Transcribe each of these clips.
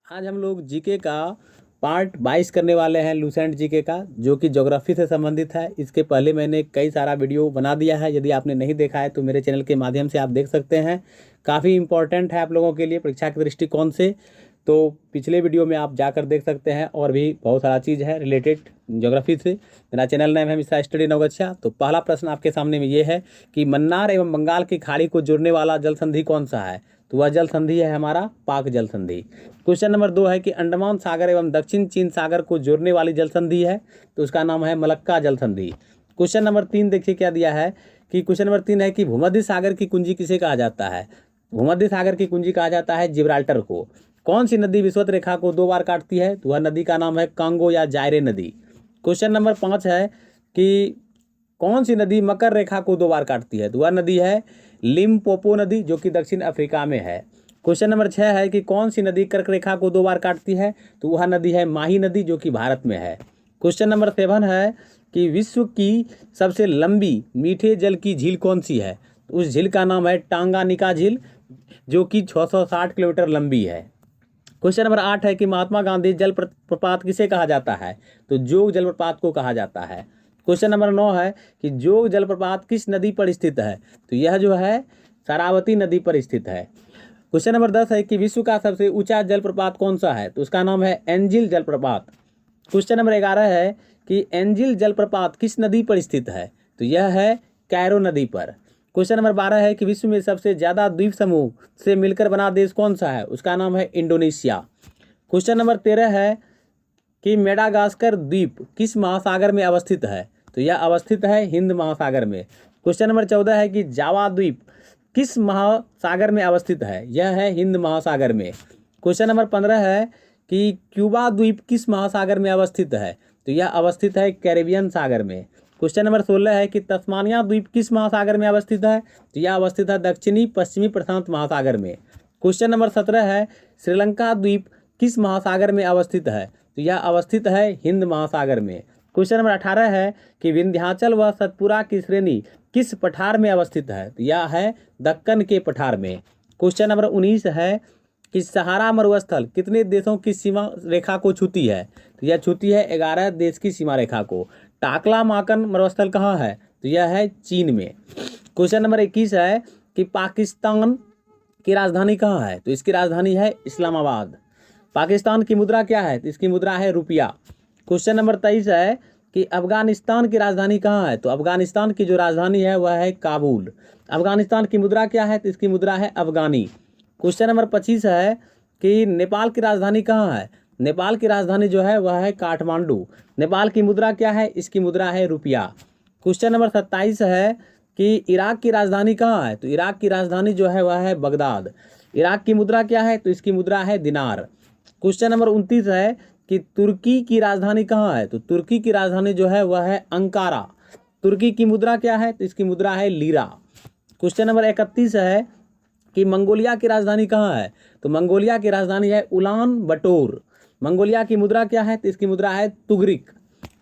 आज हम लोग जीके का पार्ट 22 करने वाले हैं, लूसेंट जीके का, जो कि ज्योग्राफी से संबंधित है। इसके पहले मैंने कई सारा वीडियो बना दिया है, यदि आपने नहीं देखा है तो मेरे चैनल के माध्यम से आप देख सकते हैं। काफ़ी इंपॉर्टेंट है आप लोगों के लिए परीक्षा के दृष्टिकोण से, तो पिछले वीडियो में आप जाकर देख सकते हैं। और भी बहुत सारा चीज़ है रिलेटेड ज्योग्राफी से। मेरा चैनल नाम है मिश्रा स्टडी नवगछिया। तो पहला प्रश्न आपके सामने में ये है कि मन्नार एवं बंगाल की खाड़ी को जोड़ने वाला जल संधि कौन सा है? तो वह जल संधि है हमारा पाक जल संधि। क्वेश्चन नंबर 2 है कि अंडमान सागर एवं दक्षिण चीन सागर को जोड़ने वाली जल संधि है, तो उसका नाम है मलक्का जल संधि। क्वेश्चन नंबर 3 देखिए क्या दिया है कि क्वेश्चन नंबर 3 है कि भूमध्य सागर की कुंजी किसे कहा जाता है? भूमध्य सागर की कुंजी कहा जाता है जिब्राल्टर को। कौन सी नदी विषुवत रेखा को 2 बार काटती है? तो वह नदी का नाम है कांगो या जायरे नदी। क्वेश्चन नंबर 5 है कि कौन सी नदी मकर रेखा को 2 बार काटती है? तो वह नदी है लिम्पोपो नदी, जो कि दक्षिण अफ्रीका में है। क्वेश्चन नंबर 6 है कि कौन सी नदी कर्क रेखा को 2 बार काटती है? तो वह नदी है माही नदी, जो कि भारत में है। क्वेश्चन नंबर 7 है कि विश्व की सबसे लंबी मीठे जल की झील कौन सी है? तो उस झील का नाम है टांगानिका झील, जो कि 660 किलोमीटर लंबी है। क्वेश्चन नंबर 8 है कि महात्मा गांधी जल प्रपात किसे कहा जाता है? तो जोग जलप्रपात को कहा जाता है। क्वेश्चन नंबर 9 है कि जोग जलप्रपात किस नदी पर स्थित है? तो यह जो है शरावती नदी पर स्थित है। क्वेश्चन नंबर 10 है कि विश्व का सबसे ऊंचा जलप्रपात कौन सा है? तो उसका नाम है एंजिल जलप्रपात। क्वेश्चन नंबर 11 है कि एंजिल जलप्रपात किस नदी पर स्थित है? तो यह है कैरो नदी पर। क्वेश्चन नंबर 12 है कि विश्व में सबसे ज़्यादा द्वीप समूह से मिलकर बना देश कौन सा है? उसका नाम है इंडोनेशिया। क्वेश्चन नंबर 13 है कि मेडागास्कर द्वीप किस महासागर में अवस्थित है? तो यह अवस्थित है हिंद महासागर में। क्वेश्चन नंबर 14 है कि जावा द्वीप किस महासागर में अवस्थित है? यह है हिंद महासागर में। क्वेश्चन नंबर 15 है कि क्यूबा द्वीप किस महासागर में अवस्थित है? तो यह अवस्थित है कैरेबियन सागर में। क्वेश्चन नंबर 16 है कि तस्मानिया द्वीप किस महासागर में अवस्थित है? तो यह अवस्थित है दक्षिणी पश्चिमी प्रशांत महासागर में। क्वेश्चन नंबर 17 है श्रीलंका द्वीप किस महासागर में अवस्थित है? तो यह अवस्थित है हिंद महासागर में। क्वेश्चन नंबर 18 है कि विंध्याचल व सतपुरा की श्रेणी किस पठार में अवस्थित है? तो यह है दक्कन के पठार में। क्वेश्चन नंबर 19 है कि सहारा मरुस्थल कितने देशों की सीमा रेखा को छूती है? तो यह छूती है 11 देश की सीमा रेखा को। टाकला माकन मरुस्थल कहाँ है? तो यह है चीन में। क्वेश्चन नंबर 21 है कि पाकिस्तान की राजधानी कहाँ है? तो इसकी राजधानी है इस्लामाबाद। पाकिस्तान की मुद्रा क्या है? तो इसकी मुद्रा है रुपया। क्वेश्चन नंबर 23 है कि अफगानिस्तान की राजधानी कहाँ है? तो अफगानिस्तान की जो राजधानी है वह है काबुल। अफगानिस्तान की मुद्रा क्या है? तो इसकी मुद्रा है अफगानी। क्वेश्चन नंबर 25 है कि नेपाल की राजधानी कहाँ है? नेपाल की राजधानी जो है वह है काठमांडू। नेपाल की मुद्रा क्या है? इसकी मुद्रा है रुपया। क्वेश्चन नंबर 27 है कि इराक की राजधानी कहाँ है? तो इराक की राजधानी जो है वह है बगदाद। इराक की मुद्रा क्या है? तो इसकी मुद्रा है दिनार। क्वेश्चन नंबर 29 है कि तुर्की की राजधानी कहाँ है? तो तुर्की की राजधानी जो है वह है अंकारा। तुर्की की मुद्रा क्या है? तो इसकी मुद्रा है लीरा। क्वेश्चन नंबर 31 है कि मंगोलिया की राजधानी कहाँ है? तो मंगोलिया की राजधानी है उलान बटोर। मंगोलिया की मुद्रा क्या है? तो इसकी मुद्रा है तुगरिक।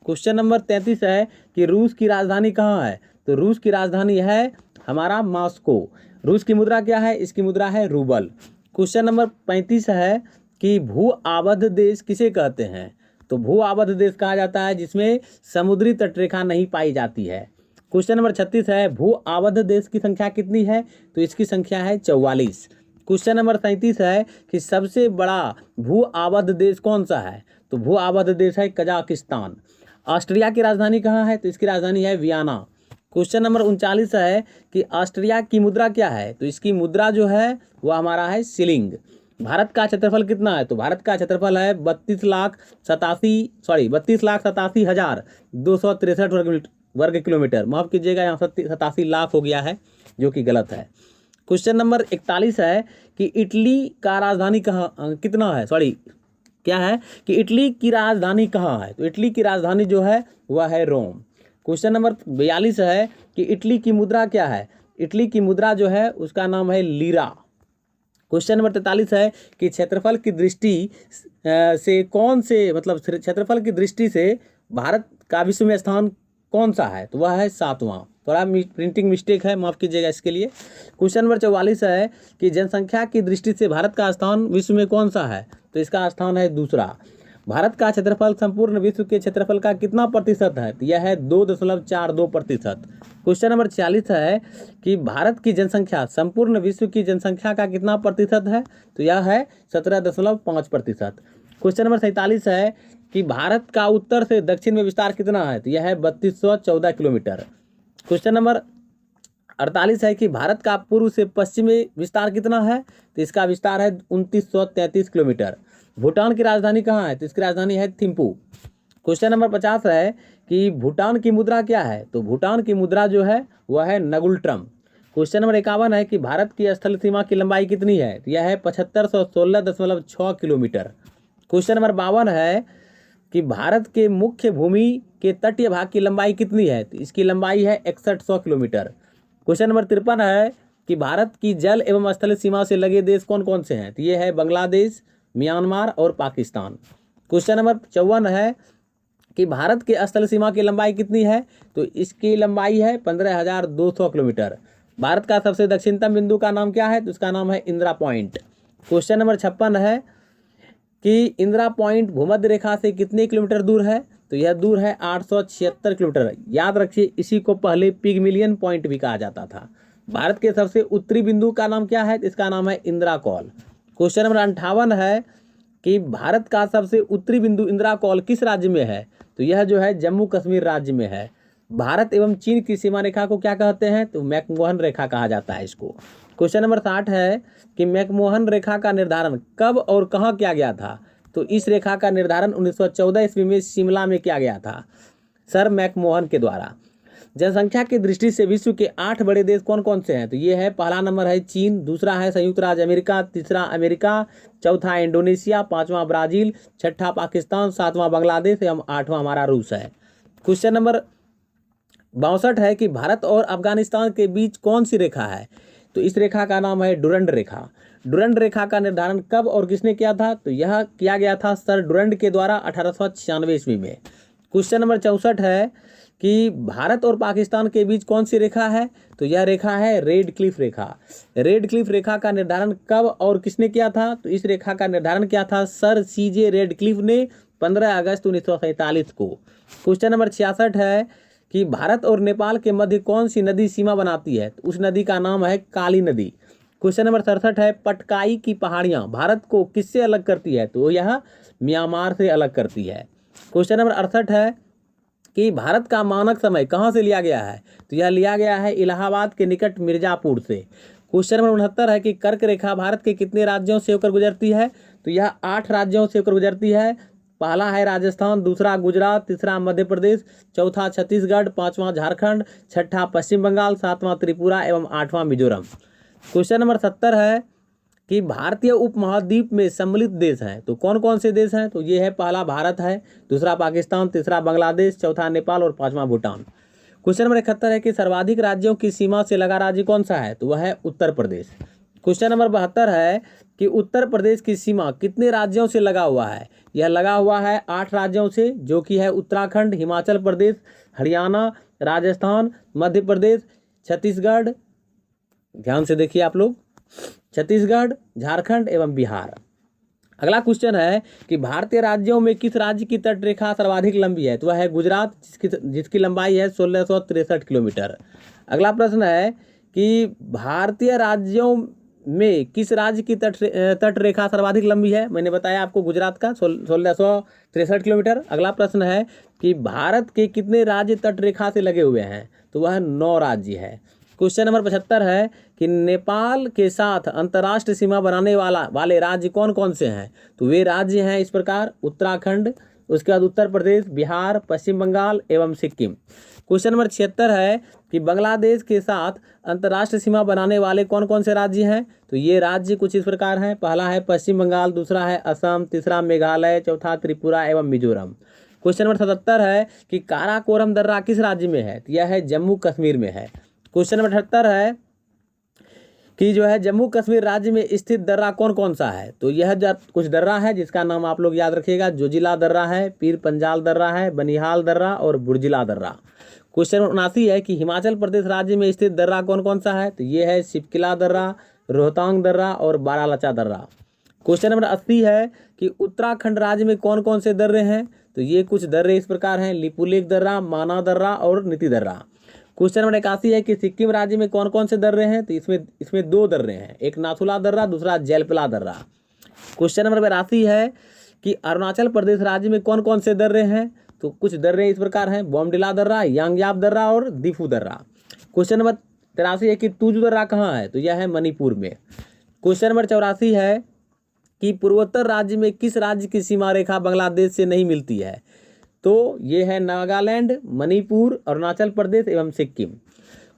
क्वेश्चन नंबर 33 है कि रूस की राजधानी कहाँ है? तो रूस की राजधानी है हमारा मॉस्को। रूस की मुद्रा क्या है? इसकी मुद्रा है रूबल। क्वेश्चन नंबर 35 है कि भू आबद्ध देश किसे कहते हैं? तो भू आबद्ध देश कहा जाता है जिसमें समुद्री तटरेखा नहीं पाई जाती है। क्वेश्चन नंबर 36 है भू आबद्ध देश की संख्या कितनी है? तो इसकी संख्या है 44। क्वेश्चन नंबर 37 है कि सबसे बड़ा भू आबद्ध देश कौन सा है? तो भू आबद्ध देश है कजाकिस्तान। ऑस्ट्रिया की राजधानी कहाँ है? तो इसकी राजधानी है वियना। क्वेश्चन नंबर 39 है कि ऑस्ट्रिया की मुद्रा क्या है? तो इसकी मुद्रा जो है वह हमारा है शिलिंग। भारत का क्षेत्रफल कितना है? तो भारत का क्षेत्रफल है 32,87,263 वर्ग किलोमीटर। माफ कीजिएगा, यहाँ 87 लाख हो गया है, जो कि गलत है। क्वेश्चन नंबर 41 है कि इटली का राजधानी कहाँ कितना है क्या है कि इटली की राजधानी कहाँ है? तो इटली की राजधानी जो है वह है रोम। क्वेश्चन नंबर 42 है कि इटली की मुद्रा क्या है? इटली की मुद्रा जो है उसका नाम है लीरा। क्वेश्चन नंबर 43 है कि क्षेत्रफल की दृष्टि से क्षेत्रफल की दृष्टि से भारत का विश्व में स्थान कौन सा है? तो वह है 7वां। थोड़ा प्रिंटिंग मिस्टेक है, माफ़ कीजिएगा इसके लिए। क्वेश्चन नंबर 44 है कि जनसंख्या की दृष्टि से भारत का स्थान विश्व में कौन सा है? तो इसका स्थान है दूसरा। भारत का क्षेत्रफल संपूर्ण विश्व के क्षेत्रफल का कितना प्रतिशत है? तो यह है 2.42%। क्वेश्चन नंबर 46 है कि भारत की जनसंख्या संपूर्ण विश्व की जनसंख्या का कितना प्रतिशत है? तो यह है 17.5%। क्वेश्चन नंबर 47 है कि भारत का उत्तर से दक्षिण में विस्तार कितना है? तो यह है 3214 किलोमीटर। क्वेश्चन नंबर 48 है कि भारत का पूर्व से पश्चिम में विस्तार कितना है? तो इसका विस्तार है 2933 किलोमीटर। भूटान की राजधानी कहाँ है? तो इसकी राजधानी है थिम्पू। क्वेश्चन नंबर 50 है कि भूटान की मुद्रा क्या है? तो भूटान की मुद्रा जो है वह है नगुल्ट्रम। क्वेश्चन नंबर 51 है कि भारत की स्थल सीमा की लंबाई कितनी है? तो यह है 7516.6 किलोमीटर। क्वेश्चन नंबर 52 है कि भारत के मुख्य भूमि के तटीय भाग की लंबाई कितनी है? तो इसकी लंबाई है 6100 किलोमीटर। क्वेश्चन नंबर 53 है कि भारत की जल एवं स्थल सीमा से लगे देश कौन कौन से हैं? तो ये है बांग्लादेश, म्यांमार और पाकिस्तान। क्वेश्चन नंबर 54 है कि भारत के स्थल सीमा की लंबाई कितनी है? तो इसकी लंबाई है 15200 किलोमीटर। भारत का सबसे दक्षिणतम बिंदु का नाम क्या है? तो इसका नाम है इंदिरा पॉइंट। क्वेश्चन नंबर 56 है कि इंदिरा पॉइंट भूमध्य रेखा से कितने किलोमीटर दूर है? तो यह दूर है 876 किलोमीटर। याद रखिए, इसी को पहले पिगमिलियन पॉइंट भी कहा जाता था। भारत के सबसे उत्तरी बिंदु का नाम क्या है? इसका नाम है इंदिरा कॉल। क्वेश्चन नंबर 58 है कि भारत का सबसे उत्तरी बिंदु इंदिरा कॉल किस राज्य में है? तो यह जो है जम्मू कश्मीर राज्य में है। भारत एवं चीन की सीमा रेखा को क्या कहते हैं? तो मैकमोहन रेखा कहा जाता है इसको। क्वेश्चन नंबर 60 है कि मैकमोहन रेखा का निर्धारण कब और कहाँ किया गया था? तो इस रेखा का निर्धारण 1914 ईस्वी में शिमला में किया गया था सर मैकमोहन के द्वारा। जनसंख्या की दृष्टि से विश्व के 8 बड़े देश कौन कौन से हैं? तो ये है, पहला नंबर है चीन, दूसरा है संयुक्त राज्य अमेरिका, तीसरा अमेरिका, चौथा इंडोनेशिया, पांचवा ब्राजील, छठा पाकिस्तान, सातवां बांग्लादेश एवं आठवां हमारा रूस है। क्वेश्चन नंबर 62 है कि भारत और अफगानिस्तान के बीच कौन सी रेखा है? तो इस रेखा का नाम है डुरंड रेखा। डुरंड रेखा का निर्धारण कब और किसने किया था? तो यह किया गया था सर डुरंड के द्वारा 1896 ईस्वी में। क्वेश्चन नंबर 64 है कि भारत और पाकिस्तान के बीच कौन सी रेखा है? तो यह रेखा है रेड क्लिफ रेखा। रेड क्लिफ रेखा का निर्धारण कब और किसने किया था? तो इस रेखा का निर्धारण किया था सर CJ रेड क्लिफ ने 15 अगस्त 1947 को। क्वेश्चन नंबर 66 है कि भारत और नेपाल के मध्य कौन सी नदी सीमा बनाती है? तो उस नदी का नाम है काली नदी। क्वेश्चन नंबर 67 है पटकाई की पहाड़ियाँ भारत को किससे अलग करती है? तो यह म्यांमार से अलग करती है। क्वेश्चन नंबर 68 है कि भारत का मानक समय कहाँ से लिया गया है? तो यह लिया गया है इलाहाबाद के निकट मिर्जापुर से। क्वेश्चन नंबर 69 है कि कर्क रेखा भारत के कितने राज्यों से होकर गुजरती है? तो यह 8 राज्यों से होकर गुजरती है। पहला है राजस्थान, दूसरा गुजरात, तीसरा मध्य प्रदेश, चौथा छत्तीसगढ़, पांचवा झारखंड, छठा पश्चिम बंगाल, सातवां त्रिपुरा एवं आठवां मिजोरम। क्वेश्चन नंबर 70 है कि भारतीय उपमहाद्वीप में सम्मिलित देश हैं। तो कौन कौन से देश हैं? तो ये है, पहला भारत है, दूसरा पाकिस्तान, तीसरा बांग्लादेश, चौथा नेपाल और पांचवां भूटान। क्वेश्चन नंबर 71 है कि सर्वाधिक राज्यों की सीमा से लगा राज्य कौन सा है? तो वह है उत्तर प्रदेश। क्वेश्चन नंबर 72 है कि उत्तर प्रदेश की सीमा कितने राज्यों से लगा हुआ है? यह लगा हुआ है 8 राज्यों से, जो कि है उत्तराखंड, हिमाचल प्रदेश, हरियाणा, राजस्थान, मध्य प्रदेश, छत्तीसगढ़, ध्यान से देखिए आप लोग, छत्तीसगढ़, झारखंड एवं बिहार। अगला क्वेश्चन है कि भारतीय राज्यों में किस राज्य की तट रेखा सर्वाधिक लंबी है? तो वह है गुजरात, जिसकी लंबाई है 1663 किलोमीटर। अगला प्रश्न है कि भारतीय राज्यों में किस राज्य की तट रेखा सर्वाधिक लंबी है? मैंने बताया आपको गुजरात का 1663 किलोमीटर। अगला प्रश्न है कि भारत के कितने राज्य तट रेखा से लगे हुए हैं? तो वह 9 राज्य है। क्वेश्चन नंबर 75 है कि नेपाल के साथ अंतर्राष्ट्रीय सीमा बनाने वाले राज्य कौन कौन से हैं? तो वे राज्य हैं इस प्रकार, उत्तराखंड, उसके बाद उत्तर प्रदेश, बिहार, पश्चिम बंगाल एवं सिक्किम। क्वेश्चन नंबर 76 है कि बांग्लादेश के साथ अंतर्राष्ट्रीय सीमा बनाने वाले कौन कौन से राज्य हैं? तो ये राज्य कुछ इस प्रकार हैं, पहला है पश्चिम बंगाल, दूसरा है असम, तीसरा मेघालय, चौथा त्रिपुरा एवं मिजोरम। क्वेश्चन नंबर 77 है कि काराकोरम दर्रा किस राज्य में है? तो यह है जम्मू कश्मीर में है। क्वेश्चन नंबर 78 है कि जो है जम्मू कश्मीर राज्य में स्थित दर्रा कौन कौन सा है? तो यह कुछ दर्रा है जिसका नाम आप लोग याद रखिएगा, जोजिला दर्रा है, पीर पंजाल दर्रा है, बनिहाल दर्रा और बुर्जिला दर्रा। क्वेश्चन नंबर 79 है कि हिमाचल प्रदेश राज्य में स्थित दर्रा कौन कौन सा है? तो ये है शिपकिला दर्रा, रोहतांग दर्रा और बारालाचा दर्रा। क्वेश्चन नंबर 80 है कि उत्तराखंड राज्य में कौन कौन से दर्रे हैं? तो ये कुछ दर्रे इस प्रकार हैं, लिपुलेख दर्रा, माना दर्रा और नीति दर्रा। क्वेश्चन नंबर 81 है कि सिक्किम राज्य में कौन कौन से दर्रे हैं? तो इसमें 2 दर्रे हैं, एक नाथुला दर्रा, दूसरा जैलपला दर्रा। क्वेश्चन नंबर 82 है कि अरुणाचल प्रदेश राज्य में कौन कौन से दर्रे हैं? तो कुछ दर्रे इस प्रकार हैं, बोमडिला दर्रा, यांगयाप दर्रा और दीफू दर्रा। क्वेश्चन नंबर 83 है कि तुजू दर्रा कहाँ है? तो यह है मणिपुर में। क्वेश्चन नंबर 84 है कि पूर्वोत्तर राज्य में किस राज्य की सीमा रेखा बांग्लादेश से नहीं मिलती है? तो ये है नागालैंड, मणिपुर, अरुणाचल प्रदेश एवं सिक्किम।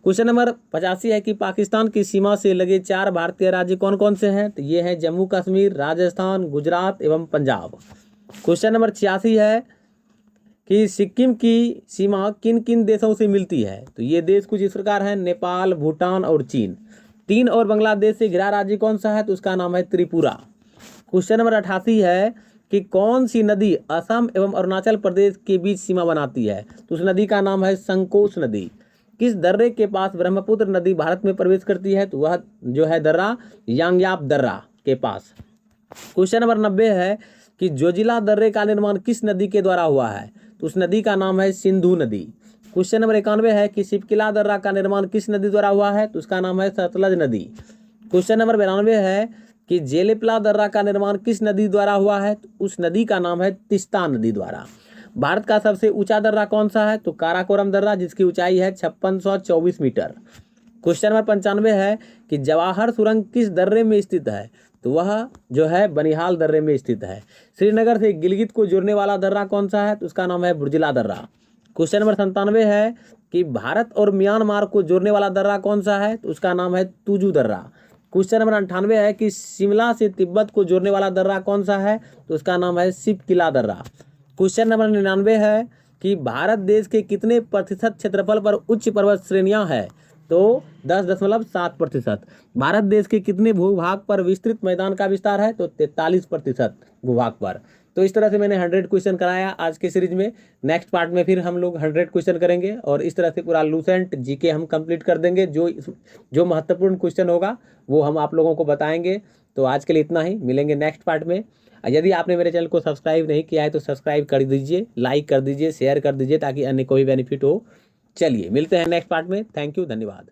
क्वेश्चन नंबर 85 है कि पाकिस्तान की सीमा से लगे 4 भारतीय राज्य कौन कौन से हैं? तो ये हैं जम्मू कश्मीर, राजस्थान, गुजरात एवं पंजाब। क्वेश्चन नंबर 86 है कि सिक्किम की सीमा किन किन देशों से मिलती है? तो ये देश कुछ इस प्रकार हैं, नेपाल, भूटान और चीन। 3 और बांग्लादेश से घिरा राज्य कौन सा है? तो उसका नाम है त्रिपुरा। क्वेश्चन नंबर 88 है कि कौन सी नदी असम एवं अरुणाचल प्रदेश के बीच सीमा बनाती है? तो उस नदी का नाम है संकोश नदी। किस दर्रे के पास ब्रह्मपुत्र नदी भारत में प्रवेश करती है? तो वह जो है दर्रा यांगयाप दर्रा के पास। क्वेश्चन नंबर 90 है कि जोजिला दर्रे का निर्माण किस नदी के द्वारा हुआ है? तो उस नदी का नाम है सिंधु नदी। क्वेश्चन नंबर 91 है कि शिपकिला दर्रा का निर्माण किस नदी द्वारा हुआ है? तो उसका नाम है सतलज नदी। क्वेश्चन नंबर 92 है कि जेलेपला दर्रा का निर्माण किस नदी द्वारा हुआ है? तो उस नदी का नाम है तिस्ता नदी द्वारा। भारत का सबसे ऊंचा दर्रा कौन सा है? तो काराकोरम दर्रा, जिसकी ऊंचाई है 5624 मीटर। क्वेश्चन नंबर 95 है कि जवाहर सुरंग किस दर्रे में स्थित है? तो वह जो है बनिहाल दर्रे में स्थित है। श्रीनगर से गिलगित को जोड़ने वाला दर्रा कौन सा है? तो उसका नाम है बुर्जिला दर्रा। क्वेश्चन नंबर 97 है कि भारत और म्यांमार को जोड़ने वाला दर्रा कौन सा है? तो उसका नाम है तुजू दर्रा। क्वेश्चन नंबर 98 है कि शिमला से तिब्बत को जोड़ने वाला दर्रा कौन सा है? तो उसका नाम है शिपकिला दर्रा। क्वेश्चन नंबर 99 है कि भारत देश के कितने प्रतिशत क्षेत्रफल पर उच्च पर्वत श्रेणियां हैं? तो 10.7%। भारत देश के कितने भूभाग पर विस्तृत मैदान का विस्तार है? तो 43% भूभाग पर। तो इस तरह से मैंने 100 क्वेश्चन कराया आज के सीरीज में। नेक्स्ट पार्ट में फिर हम लोग 100 क्वेश्चन करेंगे और इस तरह से पूरा लूसेंट जीके हम कंप्लीट कर देंगे। जो महत्वपूर्ण क्वेश्चन होगा वो हम आप लोगों को बताएंगे। तो आज के लिए इतना ही, मिलेंगे नेक्स्ट पार्ट में। यदि आपने मेरे चैनल को सब्सक्राइब नहीं किया है तो सब्सक्राइब कर दीजिए, लाइक कर दीजिए, शेयर कर दीजिए ताकि अन्य को भी बेनिफिट हो। चलिए मिलते हैं नेक्स्ट पार्ट में। थैंक यू, धन्यवाद।